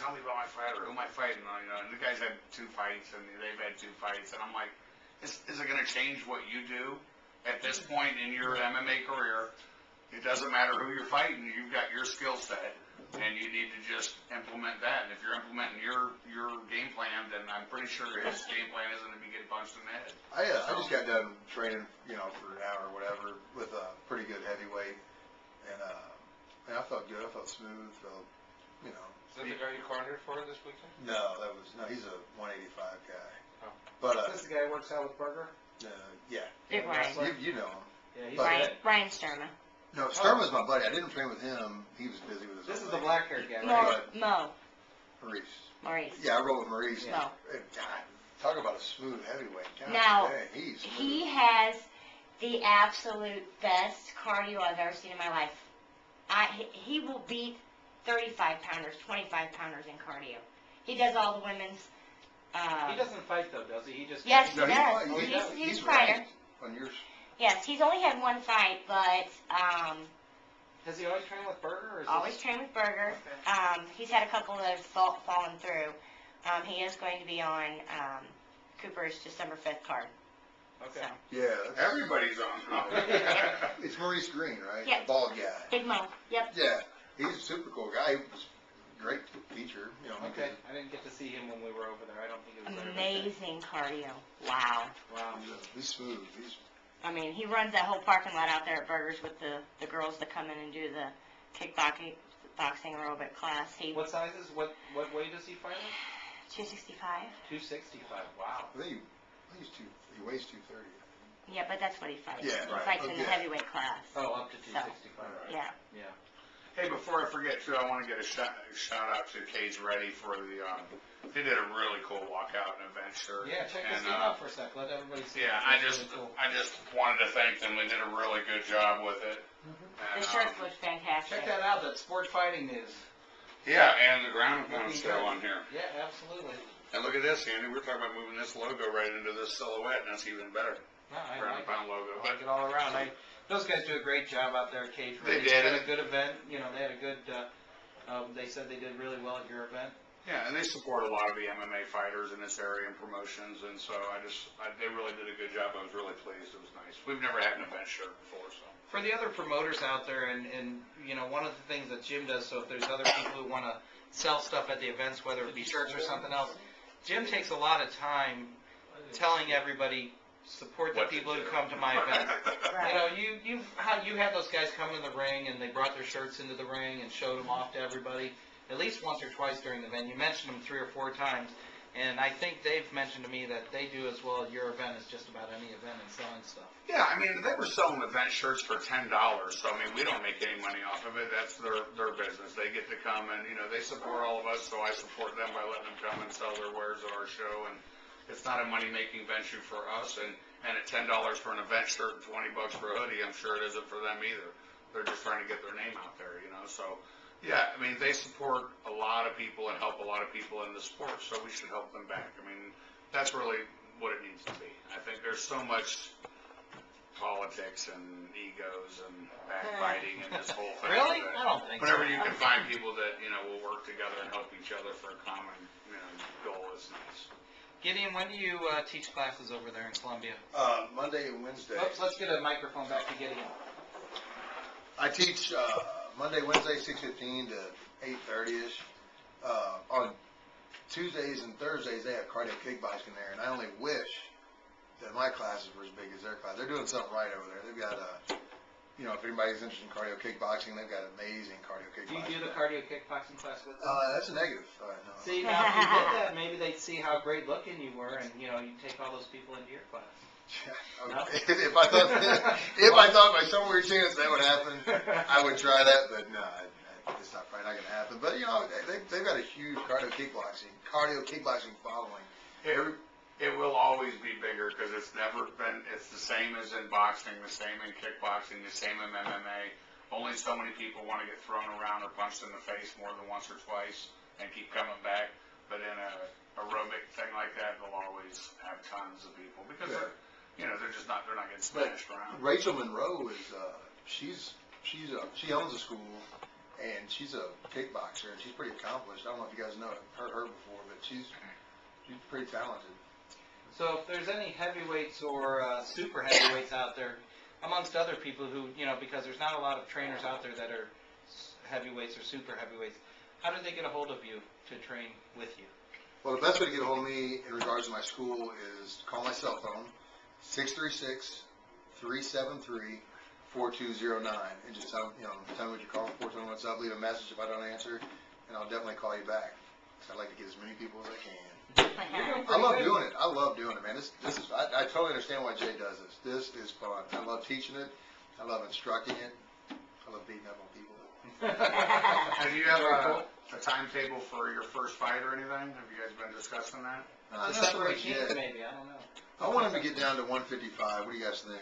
tell me about my fight, or who am I fighting? And the guys had 2 fights, and they've had 2 fights, and I'm like, is it going to change what you do at this point in your MMA career? It doesn't matter who you're fighting. You've got your skill set, and you need to just implement that. And if you're implementing your game plan, then I'm pretty sure his game plan isn't to be getting punched in the head. I just got done training, for an hour or whatever with a pretty good heavyweight, and I felt good. I felt smooth. Is that the guy you cornered for this weekend? No, he's a 185 guy. Oh. But is this the guy who works out with Berger? yeah. Big Ryan. You know him. Yeah, Ryan Sturma. No, Sturman's my buddy. I didn't train with him. He was busy with his This own is the thing. black-haired guy, right? Maurice. Yeah, I roll with Maurice. No. God, talk about a smooth heavyweight. God, Now, dang, he's smooth. he has the absolute best cardio I've ever seen in my life. He will beat 35-pounders, 25-pounders in cardio. He does all the women's. He doesn't fight though, does he? He just Yes, No, he does. He's a fighter. ranked on yours. Yes, he's only had 1 fight, but Has he always trained with Berger? Or is always trained with Berger. Okay. He's had a couple that have fallen through. He is going to be on Cooper's December 5th card. Okay. So. Yeah, Everybody's on. it's Maurice Green, right? Yeah. The bald guy. Big Mo. Yep. Yeah, he's a super cool guy. He was a great teacher. Okay. I didn't get to see him when we were over there. I don't think it was there. Amazing cardio. Wow. Wow. He's smooth. I mean, he runs that whole parking lot out there at Burgers with the girls that come in and do the kickboxing aerobic class. What sizes? What weight does he fight at? 265. 265. Wow. I think he weighs 230. Yeah, but that's what he fights. Yeah, he right. fights in the Okay. heavyweight class. Oh, up to 265. Yeah. Yeah. Hey, before I forget too, I want to get a shout out to Cage Ready for the. They did a really cool walkout and event shirt. Yeah, check this thing out for a sec. Let everybody see. Yeah, I just wanted to thank them. They did a really good job with it. The shirts look fantastic. Check that out. That's Sport Fighting News. Yeah, and the ground pound's still on here. Yeah, absolutely. And look at this, Andy. We're talking about moving this logo right into this silhouette, and that's even better. No, I Ground like pound logo. it. I like it all around. Those guys do a great job out there at Cage Ready. They did. They had a good event. They had a good. They said they did really well at your event. Yeah, and they support a lot of the MMA fighters in this area and promotions, and so they really did a good job. I was really pleased. It was nice. We've never had an event shirt before, so. For the other promoters out there, and one of the things that Jim does, so if there's other people who want to sell stuff at the events, whether it be shirts or something else, Jim takes a lot of time telling everybody, support the people who come to my event. Right. You had those guys come in the ring, and they brought their shirts into the ring and showed them off to everybody at least once or twice during the event. You mentioned them 3 or 4 times. And I think they've mentioned to me that they do as well at your event as just about any event in selling stuff. Yeah, I mean, they were selling event shirts for $10, so I mean, we don't make any money off of it. That's their business. They get to come and, they support all of us, so I support them by letting them come and sell their wares at our show. And it's not a money-making venture for us. And at $10 for an event shirt and $20 for a hoodie, I'm sure it isn't for them either. They're just trying to get their name out there, so. Yeah, I mean, they support a lot of people and help a lot of people in the sport, so we should help them back. I mean, that's really what it needs to be. I think there's so much politics and egos and backbiting and this whole thing. Really? I don't think whenever so. you can find people that, will work together and help each other for a common, goal is nice. Gideon, when do you teach classes over there in Columbia? Monday and Wednesday. Oops, let's get a microphone back to Gideon. I teach Monday, Wednesday, 6:15 to 8:30ish. On Tuesdays and Thursdays, they have cardio kickboxing there, and I only wish that my classes were as big as their class. They're doing something right over there. They've got, if anybody's interested in cardio kickboxing, they've got amazing cardio kickboxing. Do you do the cardio kickboxing class with them? That's a negative. No. See, now if you did that, maybe they'd see how great looking you were, and you take all those people into your class. Yeah, if I thought by some weird chance that would happen, I would try that, but no, it's not probably not going to happen. But they've got a huge cardio kickboxing following. It will always be bigger because it's never been. It's the same as in boxing, the same in kickboxing, the same in MMA. Only so many people want to get thrown around or punched in the face more than once or twice and keep coming back. But in a aerobic thing like that, they'll always have tons of people because they're not getting smashed around. Rachel Monroe is she owns a school, and she's a kickboxer, and she's pretty accomplished. I don't know if you guys know, heard her before, but she's pretty talented. So if there's any heavyweights or super heavyweights out there, amongst other people who, because there's not a lot of trainers out there that are heavyweights or super heavyweights, how do they get a hold of you to train with you? Well, the best way to get a hold of me in regards to my school is to call my cell phone, 636-373-4209, and just tell me what you're calling for, tell me what's up, leave a message if I don't answer, and I'll definitely call you back. 'Cause I'd like to get as many people as I can. I love doing it. I love doing it, man. This is, I totally understand why Jay does this. This is fun. I love teaching it. I love instructing it. I love beating up on people. Have you have a timetable for your first fight or anything? Have you guys been discussing that? Not The so much separation, yet. maybe, I don't know. I want him to get down to 155. What do you guys think?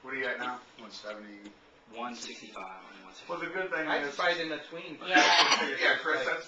What do you got now? 170. 165. Well, the good thing I'd is, fight in the tween. Yeah. yeah, Chris, that's